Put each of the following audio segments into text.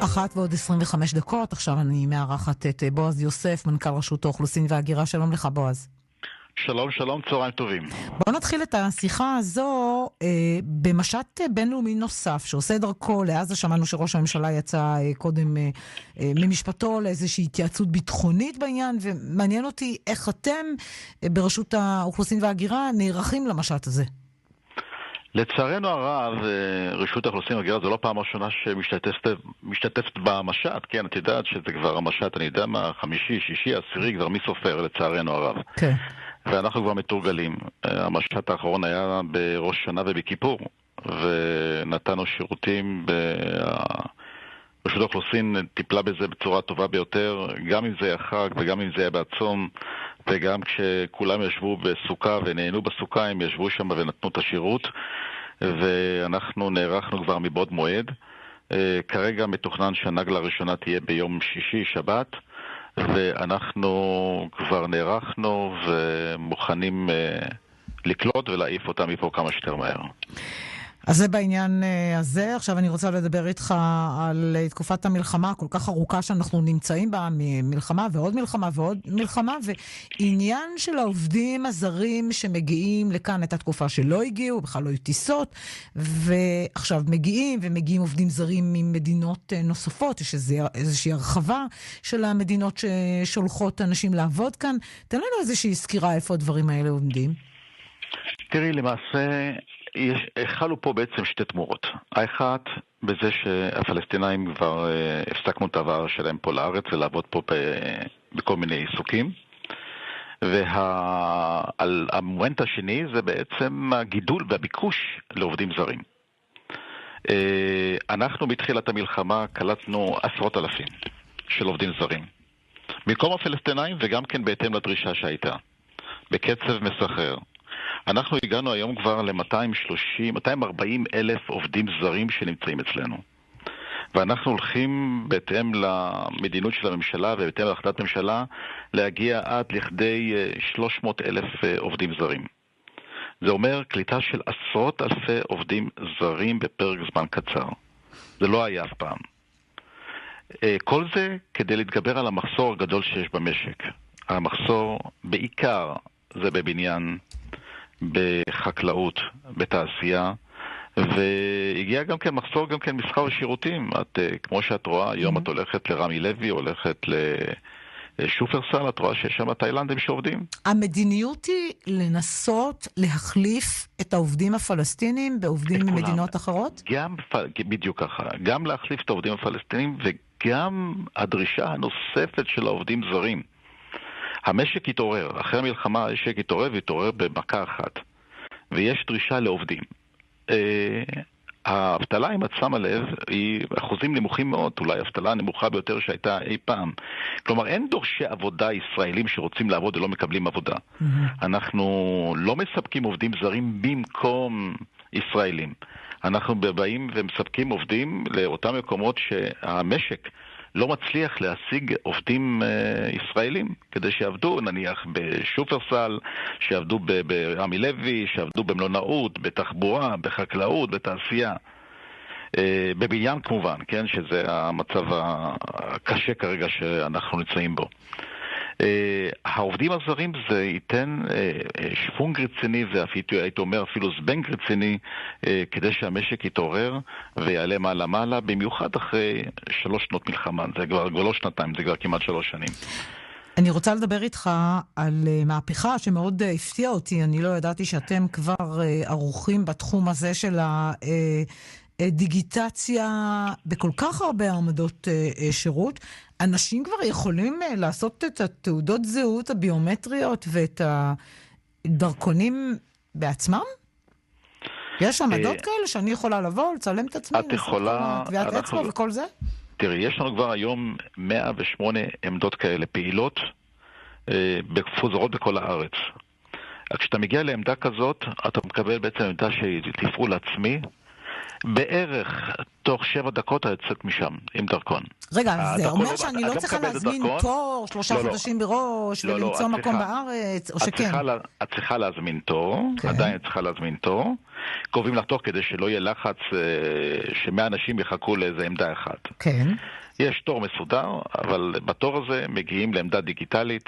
1:25. עכשיו אני מארחת את בועז יוסף, מנכ"ל רשות האוכלוסין וההגירה. שלום לך, בועז. שלום, שלום, צהריים טובים. בוא נתחיל את השיחה הזו במשט בינלאומי נוסף שעושה דרכו לעזה. שמענו שראש הממשלה יצא קודם ממשפטו לאיזושהי התייעצות ביטחונית בעניין, ומעניין אותי איך אתם ברשות האוכלוסין וההגירה נערכים למשט הזה. לצערנו הרב, רשות האוכלוסין וההגירה זו לא פעם ראשונה שמשתתפת במשט, כן, את יודעת שזה כבר המשט, אני יודע מה, חמישי, שישי, עשירי, כבר מי סופר, לצערנו הרב. כן. ואנחנו כבר מתורגלים. המשט האחרון היה בראש שנה ובכיפור, ונתנו שירותים, רשות האוכלוסין טיפלה בזה בצורה טובה ביותר, גם אם זה היה חג וגם אם זה היה בעצום, וגם כשכולם ישבו בסוכה ונהנו בסוכה, הם ישבו שם ונתנו את השירות, ואנחנו נערכנו כבר מבעוד מועד. כרגע מתוכנן שהנגלה הראשונה תהיה ביום שישי, שבת, ואנחנו כבר נערכנו ומוכנים לקלוט ולהעיף אותם מפה כמה שיותר מהר. אז זה בעניין הזה. עכשיו אני רוצה לדבר איתך על תקופת המלחמה כל כך ארוכה שאנחנו נמצאים בה, מלחמה ועוד מלחמה ועוד מלחמה, ועניין של העובדים הזרים שמגיעים לכאן. הייתה תקופה שלא הגיעו, בכלל לא היו טיסות, ועכשיו מגיעים עובדים זרים ממדינות נוספות. יש איזושהי הרחבה של המדינות ששולחות אנשים לעבוד כאן. תן לנו איזושהי סקירה איפה הדברים האלה עומדים. תראי, למעשה החלו פה בעצם שתי תמורות. האחת, בזה שהפלסטינאים כבר הפסקנו את העבר שלהם פה לארץ ולעבוד פה בכל מיני עיסוקים. והמומנט השני זה בעצם הגידול והביקוש לעובדים זרים. אנחנו בתחילת המלחמה קלטנו עשרות אלפים של עובדים זרים. במקום הפלסטינאים וגם כן בהתאם לדרישה שהייתה. בקצב מסחרר. אנחנו הגענו היום כבר ל-240 אלף עובדים זרים שנמצאים אצלנו. ואנחנו הולכים בהתאם למדיניות של הממשלה ובהתאם להחלטת ממשלה להגיע עד לכדי 300 אלף עובדים זרים. זה אומר קליטה של עשרות אלפי עובדים זרים בפרק זמן קצר. זה לא היה אף פעם. כל זה כדי להתגבר על המחסור הגדול שיש במשק. המחסור בעיקר זה בבניין, בחקלאות, בתעשייה, והגיע גם כן מחסור גם כן מסחר ושירותים. כמו שאת רואה, היום את הולכת לרמי לוי, הולכת לשופרסל, את רואה שיש שם תאילנדים שעובדים. המדיניות היא לנסות להחליף את העובדים הפלסטינים בעובדים ממדינות אחרות? בדיוק ככה. גם להחליף את העובדים הפלסטינים, וגם הדרישה הנוספת של העובדים זרים. המשק יתעורר, אחרי המלחמה המשק יתעורר ויתעורר במכה אחת, ויש דרישה לעובדים. האבטלה, אם את שמה לב, היא אחוזים נמוכים מאוד, אולי האבטלה הנמוכה ביותר שהייתה אי פעם. כלומר, אין דורשי עבודה ישראלים שרוצים לעבוד ולא מקבלים עבודה. אנחנו לא מספקים עובדים זרים במקום ישראלים. אנחנו באים ומספקים עובדים לאותם מקומות שהמשק לא מצליח להשיג עובדים ישראלים כדי שיעבדו, נניח בשופרסל, שיעבדו ברמי לוי, שיעבדו במלונאות, בתחבורה, בחקלאות, בתעשייה. בבניין כמובן, כן, שזה המצב הקשה כרגע שאנחנו נמצאים בו. העובדים הזרים זה ייתן שפונג רציני, והייתי אומר אפילו זבנג רציני, כדי שהמשק יתעורר ויעלה מעלה, במיוחד אחרי 3 שנות מלחמה. זה כבר לא שנתיים, זה כבר כמעט 3 שנים. אני רוצה לדבר איתך על מהפכה שמאוד הפתיעה אותי. אני לא ידעתי שאתם כבר ערוכים בתחום הזה של דיגיטציה בכל כך הרבה עמדות שירות. אנשים כבר יכולים לעשות את התעודות זהות הביומטריות ואת הדרכונים בעצמם? יש עמדות כאלה שאני יכולה לבוא, לצלם את עצמי, את יכולה, טביעת אצבע וכל זה? תראי, יש לנו כבר היום 108 עמדות כאלה פעילות, מפוזרות בכל הארץ. כשאתה מגיע לעמדה כזאת, אתה מקבל בעצם עמדה שהיא תפעול עצמי, בערך תוך 7 דקות יוצאת משם עם דרכון. רגע, זה אומר שאני לא צריכה להזמין תור 3 חודשים בראש ולמצוא מקום בארץ, או שכן? את צריכה להזמין תור, עדיין צריכה להזמין תור. קובעים לך תור כדי שלא יהיה לחץ ש100 אנשים יחכו לאיזה עמדה אחת. כן. יש תור מסודר, אבל בתור הזה מגיעים לעמדה דיגיטלית.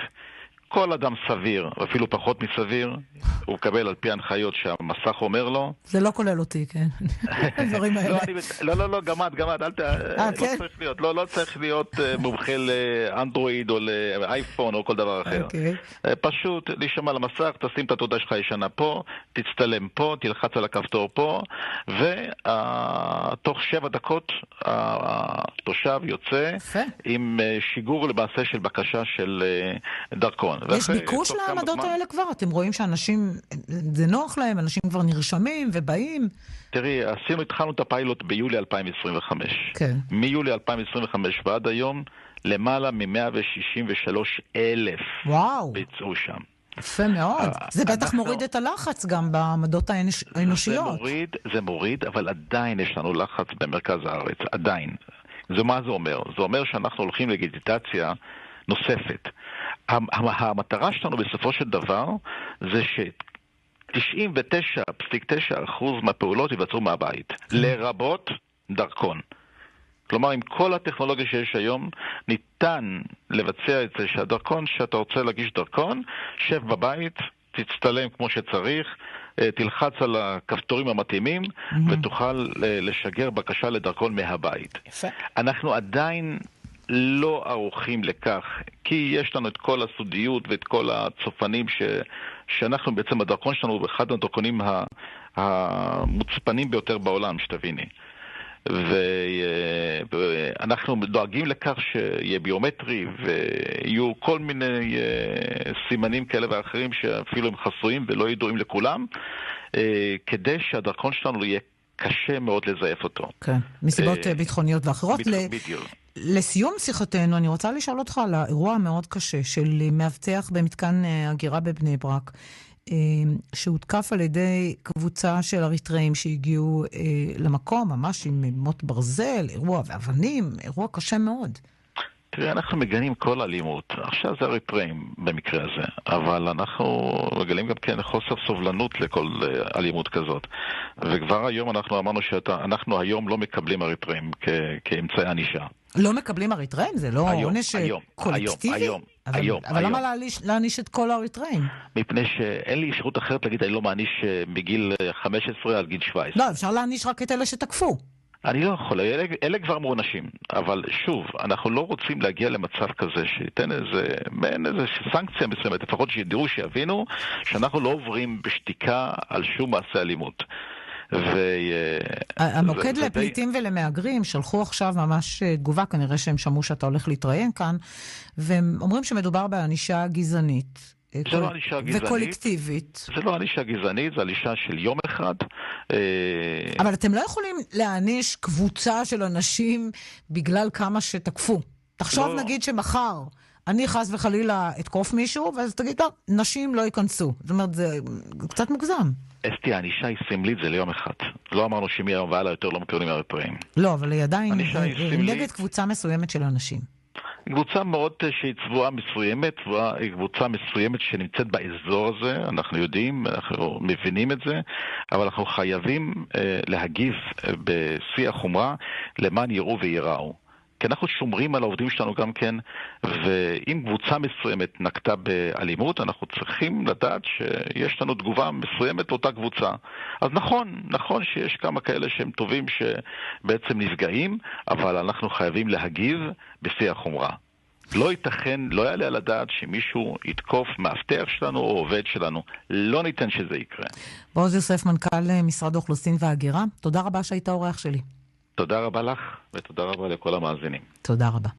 כל אדם סביר, אפילו פחות מסביר, הוא מקבל על פי הנחיות שהמסך אומר לו. זה לא כולל אותי, כן. הדברים האלה. לא, גמד, לא צריך להיות מומחה לאנדרואיד או לאייפון או כל דבר אחר. פשוט להישמע למסך, תשים את התעודה שלך ישנה פה, תצטלם פה, תלחץ על הכפתור פה, ותוך 7 דקות התושב יוצא עם שיגור למעשה של בקשה של דרכון. יש ביקוש לעמדות האלה כבר? אתם רואים שאנשים, זה נוח להם, אנשים כבר נרשמים ובאים? תראי, התחלנו את הפיילוט ביולי 2025. כן. מיולי 2025 ועד היום, למעלה מ-163,000 ביצעו שם. יפה מאוד. זה בטח מוריד את הלחץ גם בעמדות האנושיות. זה מוריד, אבל עדיין יש לנו לחץ במרכז הארץ. עדיין. מה זה אומר? זה אומר שאנחנו הולכים לדיגיטציה נוספת. המטרה שלנו בסופו של דבר זה ש-99.9% מהפעולות יבצעו מהבית, לרבות דרכון. כלומר, עם כל הטכנולוגיה שיש היום, ניתן לבצע את זה שהדרכון, שאתה רוצה להגיש דרכון, שב בבית, תצטלם כמו שצריך, תלחץ על הכפתורים המתאימים, ותוכל לשגר בקשה לדרכון מהבית. אנחנו עדיין לא ערוכים לכך, כי יש לנו את כל הסודיות ואת כל הצופנים שאנחנו בעצם, הדרכון שלנו הוא אחד הדרכונים המוצפנים ביותר בעולם, שתביני. ואנחנו דואגים לכך שיהיה ביומטרי ויהיו כל מיני סימנים כאלה ואחרים שאפילו הם חסויים ולא ידועים לכולם, כדי שהדרכון שלנו יהיה קשה מאוד לזייף אותו. כן, מסיבות ביטחוניות ואחרות. בדיוק. לסיום שיחתנו, אני רוצה לשאול אותך על האירוע המאוד קשה של מאבטח במתקן הגירה בבני ברק, שהותקף על ידי קבוצה של אריתראים שהגיעו למקום, ממש עם מות ברזל, אירוע ואבנים, אירוע קשה מאוד. תראה, אנחנו מגנים כל אלימות. עכשיו זה אריתראים במקרה הזה, אבל אנחנו מגלים גם כן חוסר סובלנות לכל אלימות כזאת. וכבר היום אנחנו אמרנו שאנחנו היום לא מקבלים אריתראים כאמצעי ענישה. לא מקבלים אריתראים? זה לא עונש קולקטיבי? אבל למה להעניש את כל האריתראים? מפני שאין לי אפשרות אחרת להגיד, אני לא מעניש מגיל 15 עד גיל 17. לא, אפשר להעניש רק את אלה שתקפו. אני לא יכול, אלה כבר מוענשים, אבל שוב, אנחנו לא רוצים להגיע למצב כזה שייתן איזה סנקציה מסוימת, לפחות שידעו, שיבינו, שאנחנו לא עוברים בשתיקה על שום מעשה אלימות. המוקד לפליטים ולמהגרים שלחו עכשיו ממש תגובה, כנראה שהם שמעו שאתה הולך להתראיין כאן, והם אומרים שמדובר בענישה גזענית. זה לא ענישה גזענית. וקולקטיבית. זה לא ענישה גזענית, זה ענישה של יום אחד. אבל אתם לא יכולים להעניש קבוצה של אנשים בגלל כמה שתקפו. תחשוב נגיד שמחר אני חס וחלילה אתקוף מישהו, ואז תגיד, לא, נשים לא ייכנסו. זאת אומרת, זה קצת מוגזם. אסתי, הענישה היא סמלית, זה ליום אחד. לא אמרנו שמהיום והלאה יותר לא מקבלים אריתראים. לא, אבל היא עדיין נגד קבוצה מסוימת של אנשים. קבוצה מאוד שהיא צבועה מסוימת, קבוצה מסוימת שנמצאת באזור הזה, אנחנו יודעים, אנחנו מבינים את זה, אבל אנחנו חייבים להגיב בשיא החומרה למען יראו ויראו. כי אנחנו שומרים על העובדים שלנו גם כן, ואם קבוצה מסוימת נקטה באלימות, אנחנו צריכים לדעת שיש לנו תגובה מסוימת לאותה קבוצה. אז נכון שיש כמה כאלה שהם טובים שבעצם נפגעים, אבל אנחנו חייבים להגיב בשיא החומרה. לא ייתכן, לא יעלה על הדעת שמישהו יתקוף מאבטח שלנו או עובד שלנו. לא ניתן שזה יקרה. בועז יוסף, מנכ"ל משרד האוכלוסין וההגירה, תודה רבה שהיית האורח שלי. תודה רבה לך, ותודה רבה לכל המאזינים. תודה רבה.